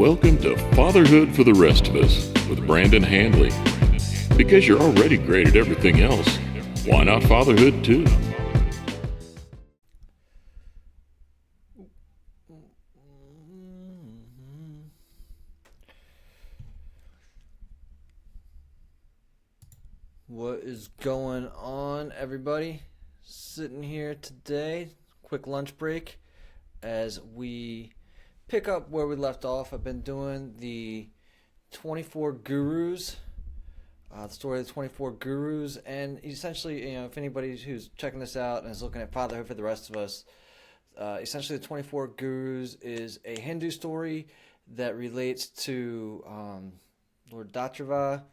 Welcome to Fatherhood for the Rest of Us with Brandon Handley. Because you're already great at everything else, why not fatherhood too? What is going on, everybody? Sitting here today, quick lunch break as we pick up where we left off. I've been doing the 24 Gurus, the story of the 24 Gurus, and essentially, if anybody who's checking this out and is looking at fatherhood for the rest of us, essentially the 24 Gurus is a Hindu story that relates to Lord Datrava.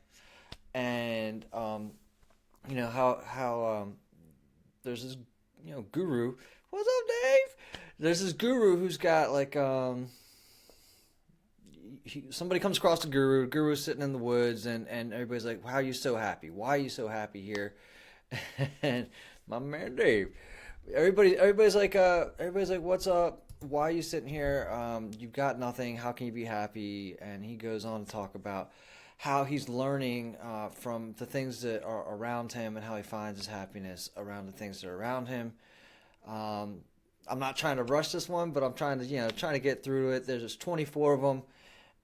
And how there's this guru. What's up, Dave? There's this guru who's got somebody comes across the guru. Guru's sitting in the woods, and everybody's like, "How are you so happy? Why are you so happy here?" And my man Dave, everybody's like, "What's up? Why are you sitting here? You've got nothing. How can you be happy?" And he goes on to talk about how he's learning from the things that are around him and how he finds his happiness around the things that are around him. I'm not trying to rush this one, but I'm trying to get through it. There's just 24 of them,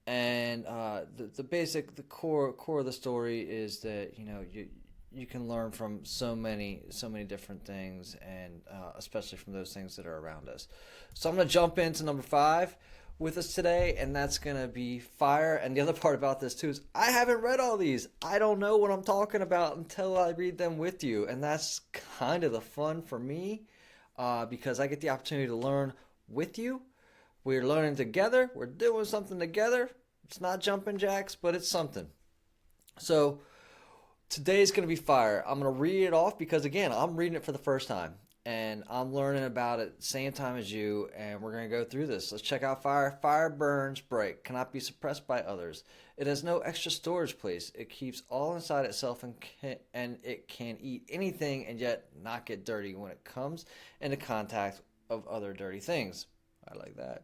and the core of the story is that you can learn from so many different things, and especially from those things that are around us. So I'm gonna jump into number 5 with us today, and that's gonna be fire. And the other part about this too is I haven't read all these. I don't know what I'm talking about until I read them with you, and that's kind of the fun for me, because I get the opportunity to learn with you. We're learning together. We're doing something together. It's not jumping jacks, but it's something. So today's gonna be fire. I'm gonna read it off because, again, I'm reading it for the first time. And I'm learning about it same time as you, and we're going to go through this. Let's check out fire. Fire burns bright, cannot be suppressed by others. It has no extra storage place. It keeps all inside itself, and it can eat anything and yet not get dirty when it comes into contact of other dirty things. I like that.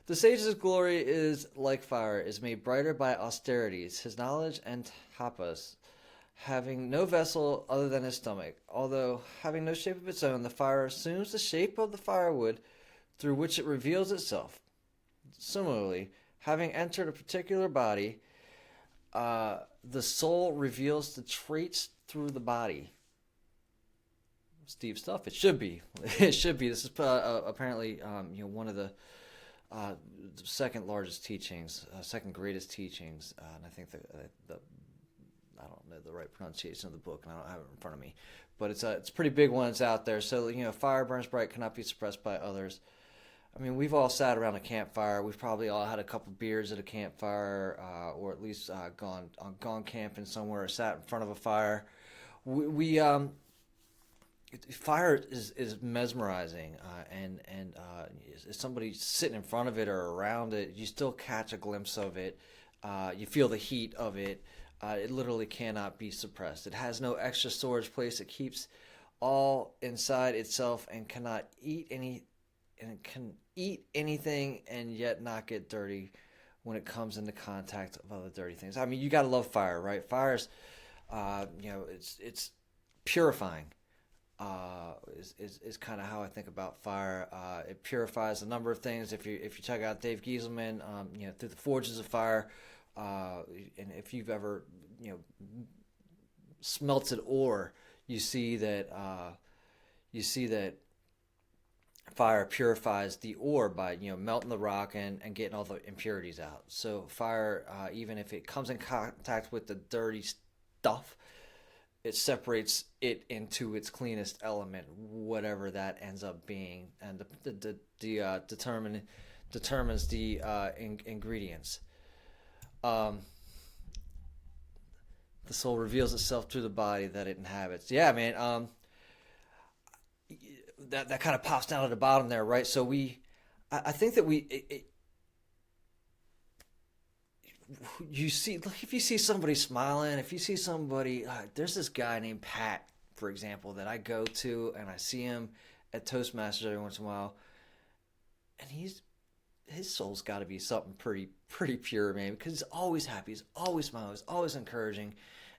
The sage's glory is like fire, is made brighter by austerities. His knowledge and tapas, having no vessel other than his stomach. Although having no shape of its own, the fire assumes the shape of the firewood through which it reveals itself. Similarly, having entered a particular body, the soul reveals the traits through the body. Deep stuff. It should be. It should be. This is apparently one of the second largest teachings, second greatest teachings, and I think the I don't know the right pronunciation of the book, and I don't have it in front of me, but it's a pretty big one. It's out there. So fire burns bright, cannot be suppressed by others. I mean, we've all sat around a campfire. We've probably all had a couple beers at a campfire, or at least gone camping somewhere, or sat in front of a fire. Fire is mesmerizing, and if somebody's sitting in front of it or around it, you still catch a glimpse of it. You feel the heat of it. It literally cannot be suppressed. It has no extra storage place. It keeps all inside itself and cannot eat anything and yet not get dirty when it comes into contact of other dirty things. I mean, you gotta love fire, right? Fire's, it's purifying. Is kind of how I think about fire. It purifies a number of things. If you check out Dave Gieselman, through the Forges of Fire. And if you've ever, smelted ore, you see that fire purifies the ore by melting the rock and getting all the impurities out. So fire, even if it comes in contact with the dirty stuff, it separates it into its cleanest element, whatever that ends up being, and determines the ingredients. The soul reveals itself through the body that it inhabits. Yeah, man. That kind of pops down at the bottom there, right? So I think that you see, like, if you see somebody smiling, if you see somebody, there's this guy named Pat, for example, that I go to, and I see him at Toastmasters every once in a while, and his soul's got to be something pretty pretty pure, man, because he's always happy, he's always smiling, he's always encouraging.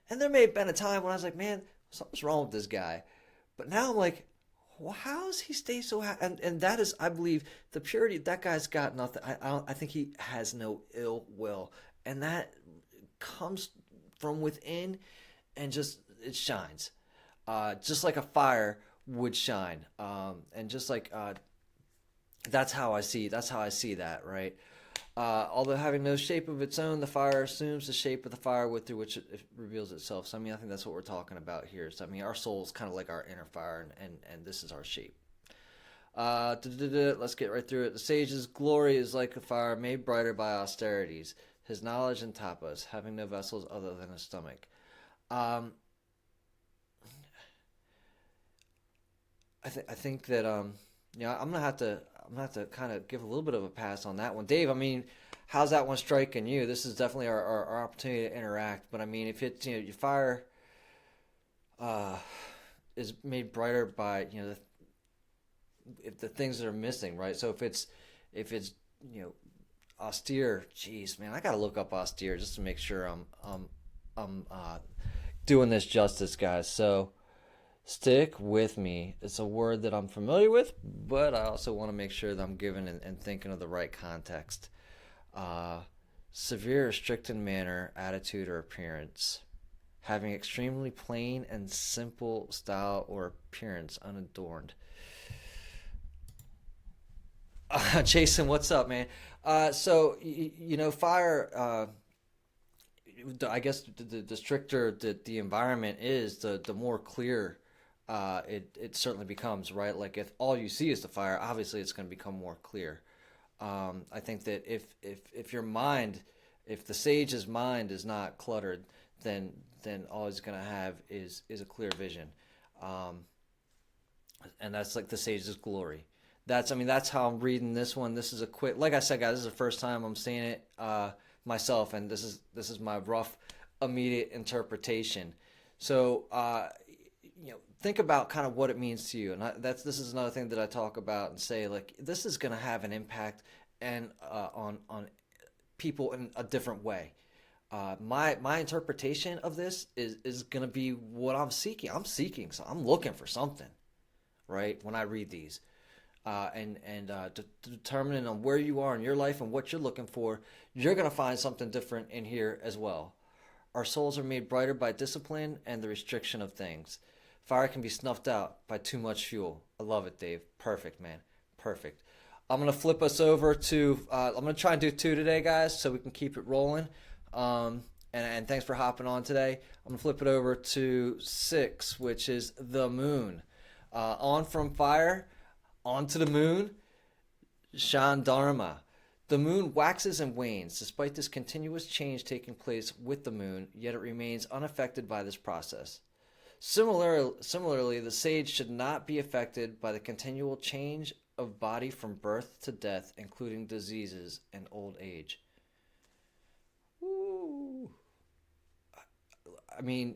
And there may have been a time when I was like, man, something's wrong with this guy. But now I'm like, well, how does he stay so happy? And that is, I believe, the purity. That guy's got nothing. I think he has no ill will, and that comes from within, and just it shines, just like a fire would shine, and just like that's how I see. That's how I see that, right? Although having no shape of its own, the fire assumes the shape of the fire through which it reveals itself. So, I mean, I think that's what we're talking about here. So, I mean, our soul is kind of like our inner fire, and this is our shape. Let's get right through it. The sage's glory is like a fire made brighter by austerities. His knowledge and tapas, having no vessels other than a stomach. I think that I'm gonna have to kind of give a little bit of a pass on that one. Dave, I mean, how's that one striking you? This is definitely our opportunity to interact. But I mean, if it's, your fire is made brighter by, if the things that are missing, right? So if it's austere, geez, man, I gotta look up austere just to make sure I'm doing this justice, guys. So stick with me. It's a word that I'm familiar with, but I also want to make sure that I'm giving and thinking of the right context. Severe, restricted manner, attitude, or appearance. Having extremely plain and simple style or appearance, unadorned. Jason, what's up, man? So, fire, I guess the stricter the environment is, the more clear it certainly becomes, right? Like if all you see is the fire, obviously it's going to become more clear. I think that if your mind, if the sage's mind is not cluttered, then all he's going to have is a clear vision, and that's like the sage's glory. That's how I'm reading this one. This is a quick, like I said, guys, this is the first time I'm seeing it myself, and this is my rough, immediate interpretation. So, think about kind of what it means to you, and this is another thing that I talk about and say, like, this is going to have an impact and on people in a different way. My interpretation of this is going to be what I'm seeking. So I'm looking for something, right? When I read these. Determining on where you are in your life and what you're looking for, you're going to find something different in here as well. Our souls are made brighter by discipline and the restriction of things. Fire can be snuffed out by too much fuel. I love it, Dave. Perfect, man. Perfect. I'm going to flip us over to, I'm going to try and do 2 today, guys, so we can keep it rolling. And thanks for hopping on today. I'm going to flip it over to 6, which is the moon. On from fire, onto the moon, Shandharma. The moon waxes and wanes. Despite this continuous change taking place with the moon, yet it remains unaffected by this process. Similarly, the sage should not be affected by the continual change of body from birth to death, including diseases and old age. Ooh. I mean,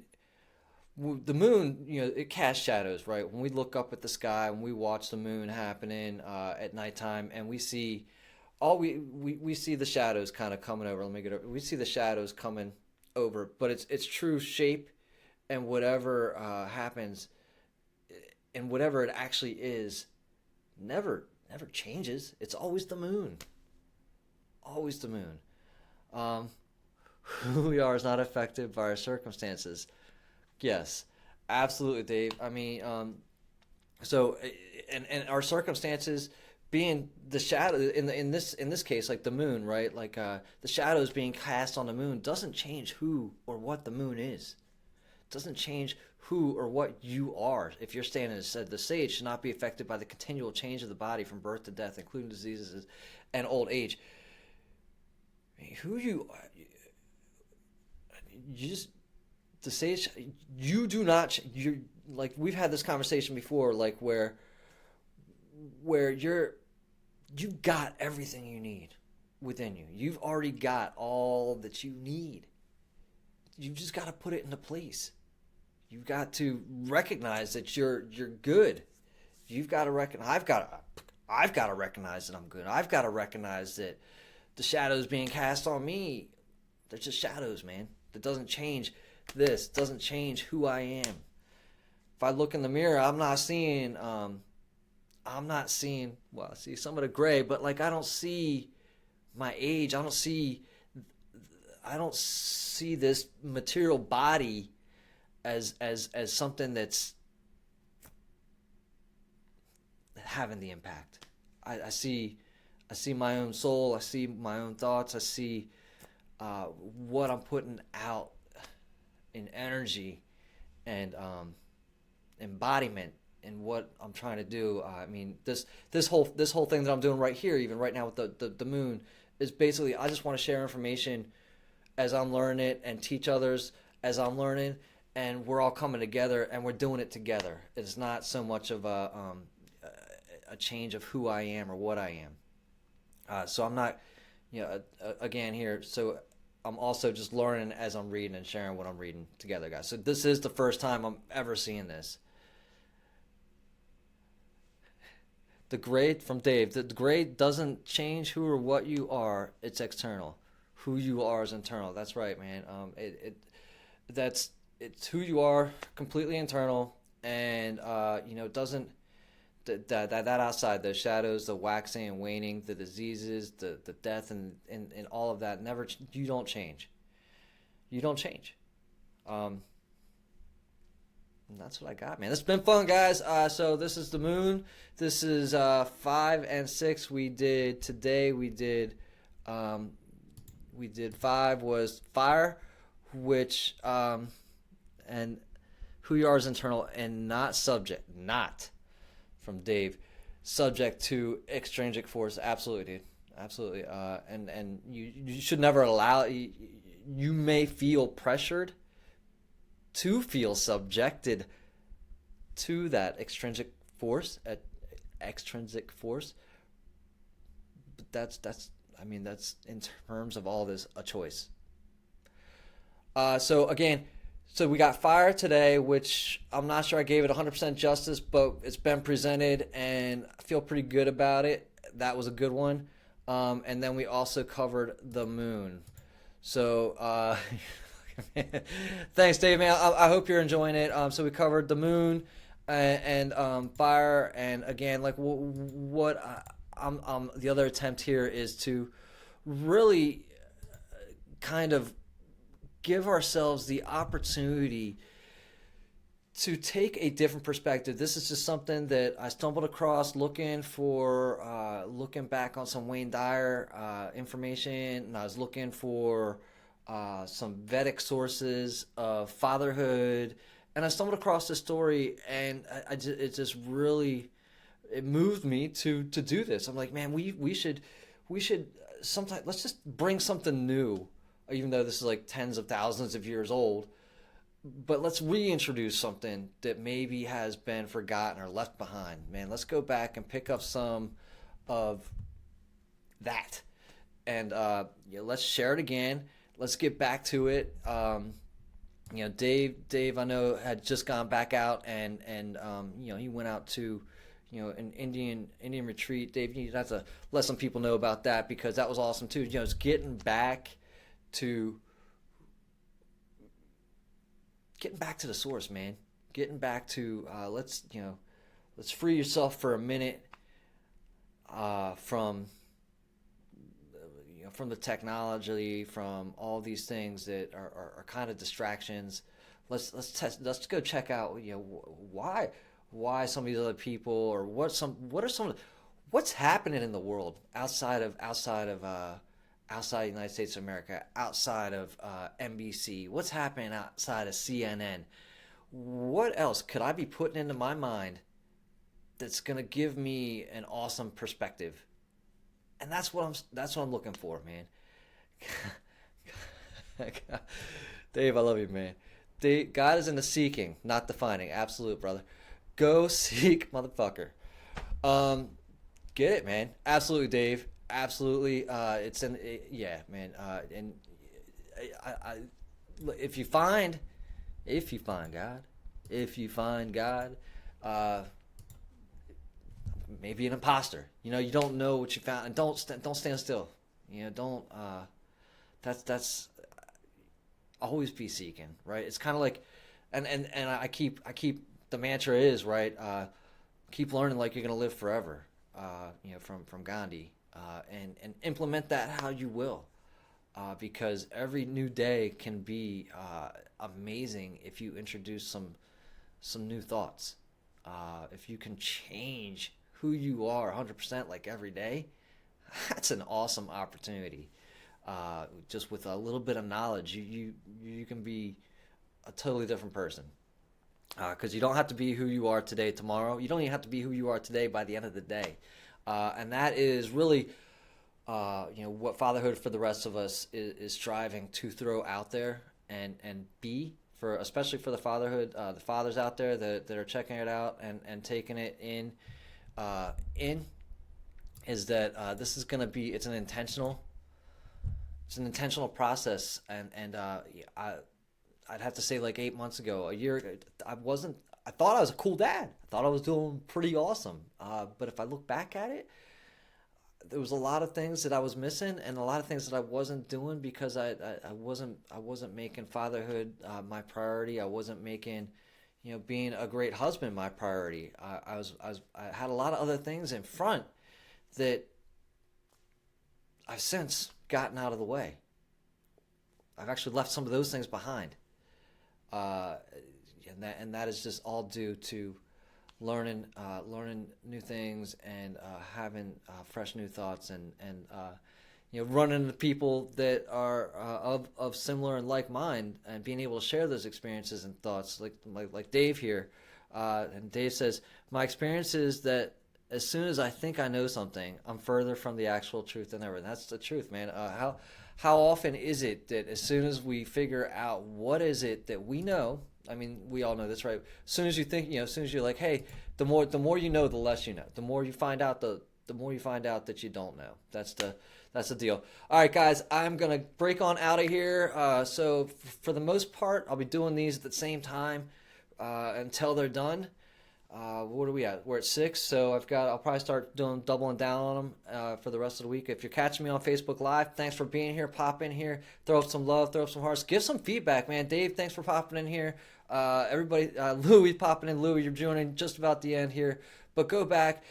the moon, it casts shadows, right? When we look up at the sky, when we watch the moon happening at nighttime, and we see we see the shadows kind of coming over. Let me get over. We see the shadows coming over, but its true shape and whatever happens, and whatever it actually is, never changes. It's always the moon. Always the moon. Who we are is not affected by our circumstances. Yes, absolutely, Dave. I mean, so and our circumstances being the shadow in this case, like the moon, right? Like the shadows being cast on the moon doesn't change who or what the moon is. It doesn't change who or what you are. If you're standing, as said, the sage should not be affected by the continual change of the body from birth to death, including diseases and old age. I mean, who you just. The sage, you do not. You like we've had this conversation before, like where you've got everything you need within you. You've already got all that you need. You've just got to put it into place. You've got to recognize that you're good. You've got to recognize. I've got to recognize that I'm good. I've got to recognize that the shadows being cast on me, they're just shadows, man. That doesn't change this. Doesn't change who I am. If I look in the mirror, I'm not seeing. Well, I see some of the gray, but like I don't see my age. I don't see this material body as something that's having the impact. I see my own soul. I see my own thoughts. I see what I'm putting out in energy and embodiment and what I'm trying to do. I mean, this whole thing that I'm doing right here, even right now with the moon, is basically I just want to share information as I'm learning it and teach others as I'm learning, and we're all coming together and we're doing it together. It's not so much of a change of who I am or what I am. So I'm not, again here. So I'm also just learning as I'm reading and sharing what I'm reading together, guys. So this is the first time I'm ever seeing this. The grade from Dave. The grade doesn't change who or what you are. It's external. Who you are is internal. That's right, man. It's who you are, completely internal, and it doesn't that outside, the shadows, the waxing and waning, the diseases, the death, and all of that. Never, you don't change. You don't change. And that's what I got, man. It's been fun, guys. So this is the moon. This is 5 and 6. We did 5 was fire, which and who you are is internal and not subject. Not from Dave, subject to extrinsic force. Absolutely, dude. Absolutely. And you should never allow. You may feel pressured to feel subjected to that extrinsic force, but that's in terms of all this a choice. So we got fire today, which I'm not sure I gave it 100% justice, but it's been presented and I feel pretty good about it. That was a good one. And then we also covered the moon. So thanks, Dave, man. I hope you're enjoying it. So we covered the moon and fire, and again, like what I'm the other attempt here is to really kind of give ourselves the opportunity to take a different perspective. This is just something that I stumbled across looking back on some Wayne Dyer information, and I was looking for some Vedic sources of fatherhood, and I stumbled across this story, and it just really moved me to do this. I'm like, man, we should sometimes let's just bring something new, even though this is like tens of thousands of years old. But let's reintroduce something that maybe has been forgotten or left behind. Man, let's go back and pick up some of that, and let's share it again. Let's get back to it. Dave, I know had just gone back out, and he went out to, an Indian retreat. Dave, you have to let some people know about that, because that was awesome too. It's getting back to the source, man. Getting back to let's free yourself for a minute from the technology, from all these things that are kind of distractions. Let's go check out why some of these other people, or what's happening in the world outside of the United States of America, outside of NBC, what's happening outside of CNN. What else could I be putting into my mind that's going to give me an awesome perspective? And that's what I'm looking for, man. Dave, I love you, man. God is in the seeking, not the finding. Absolute, brother. Go seek, motherfucker. Get it, man. Absolutely, Dave. Absolutely. Yeah, man. And if you find God, maybe an imposter. You don't know what you found, and don't stand still. Don't that's always be seeking, right? It's kind of like, and I keep the mantra is right. Keep learning like you're gonna live forever. From Gandhi, and implement that how you will, because every new day can be amazing if you introduce some new thoughts. If you can change who you are 100% like every day, that's an awesome opportunity. Just with a little bit of knowledge, you can be a totally different person. Because you don't have to be who you are today tomorrow. You don't even have to be who you are today by the end of the day. And that is really, what Fatherhood for the Rest of Us is striving to throw out there and be for, especially for the fathers out there that are checking it out and taking it in, is that this is going to be, it's an intentional process. And I'd have to say, like 8 months ago, a year ago, I thought I was a cool dad. I thought I was doing pretty awesome. But if I look back at it, there was a lot of things that I was missing and a lot of things that I wasn't doing because I wasn't making fatherhood my priority. I wasn't making, being a great husband my priority. I had a lot of other things in front that I've since gotten out of the way. I've actually left some of those things behind. And that is just all due to learning new things and having fresh new thoughts and running into people that are of similar and like mind and being able to share those experiences and thoughts like Dave here. And Dave says, my experience is that as soon as I think I know something, I'm further from the actual truth than ever. And that's the truth, man. How often is it that as soon as we figure out what is it that we know, I mean, we all know this, right? As soon as you think, as soon as you're like, hey, the more you know, the less you know. The more you find out, the more you find out that you don't know. That's the deal. All right, guys, I'm gonna break on out of here. So for the most part, I'll be doing these at the same time until they're done. What are we at? We're at 6, so I'll probably start doubling down on them for the rest of the week. If you're catching me on Facebook Live, thanks for being here. Pop in here, throw up some love, throw up some hearts, give some feedback, man. Dave, thanks for popping in here. Everybody, Louis popping in. Louis, you're joining just about the end here, but go back,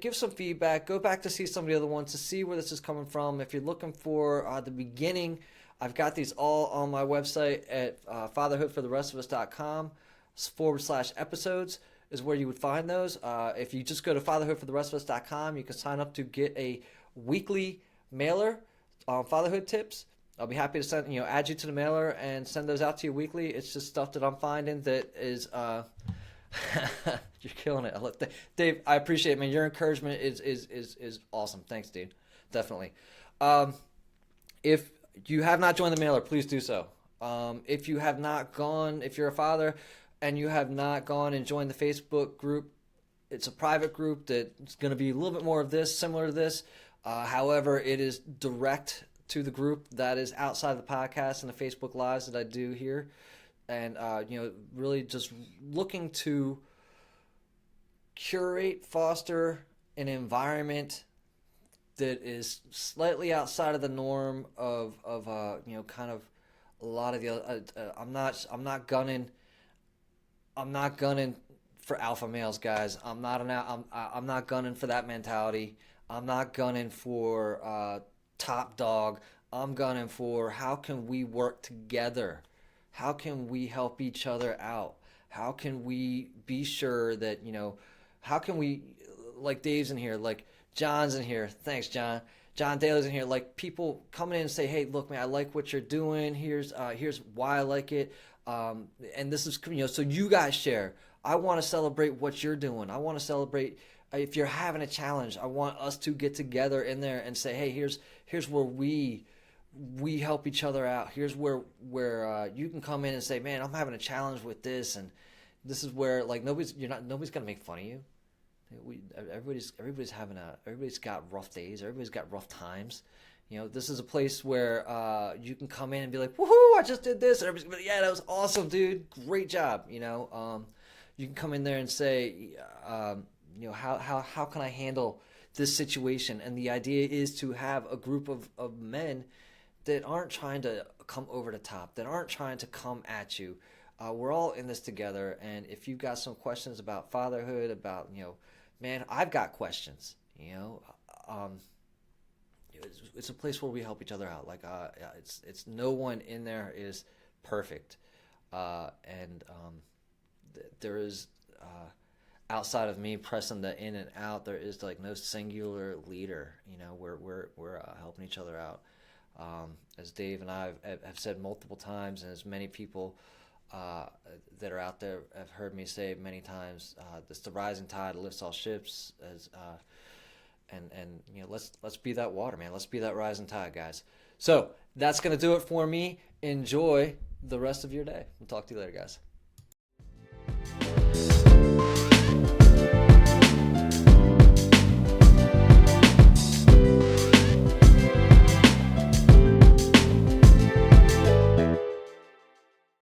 give some feedback. Go back to see some of the other ones to see where this is coming from. If you're looking for the beginning, I've got these all on my website at fatherhoodfortherestofus.com/episodes. Is where you would find those. If you just go to fatherhoodfortherestofus.com, you can sign up to get a weekly mailer on fatherhood tips. I'll be happy to send, add you to the mailer and send those out to you weekly. It's just stuff that I'm finding that is, you're killing it. Dave, I appreciate it, man. Your encouragement is awesome. Thanks, dude. Definitely. If you have not joined the mailer, please do so. If you have not gone, if you're a father and you have not gone and joined the Facebook group, it's a private group that's going to be a little bit more of this, similar to this. However, it is direct to the group that is outside of the podcast and the Facebook Lives that I do here. And, really just looking to curate, foster an environment that is slightly outside of the norm of kind of a lot of the other, I'm not gunning for alpha males, guys. I'm not gunning for that mentality. I'm not gunning for top dog. I'm gunning for how can we work together? How can we help each other out? How can we be sure that, how can we, like Dave's in here, like John's in here. Thanks, John. John Daly's in here. Like people coming in and say, hey, look, man, I like what you're doing. Here's why I like it. And this is, so you guys share. I want to celebrate what you're doing. I want to celebrate if you're having a challenge. I want us to get together in there and say, hey, here's where we help each other out. Here's where you can come in and say, man, I'm having a challenge with this, and this is where like nobody's gonna make fun of you. Everybody's got rough days. Everybody's got rough times. This is a place where you can come in and be like, woohoo, I just did this. And everybody's gonna be like, yeah, that was awesome, dude. Great job. You can come in there and say, how can I handle this situation. And the idea is to have a group of men that aren't trying to come over the top, that aren't trying to come at you. We're all in this together. And if you've got some questions about fatherhood, about, man, I've got questions, it's a place where we help each other out. Like, it's no one in there is perfect. There is, outside of me pressing the in and out, there is like no singular leader. We're helping each other out. As Dave and I have said multiple times, and as many people that are out there have heard me say many times, it's the rising tide lifts all ships. Let's be that water, man. Let's be that rising tide, guys. So that's gonna do it for me. Enjoy the rest of your day. We'll talk to you later, guys.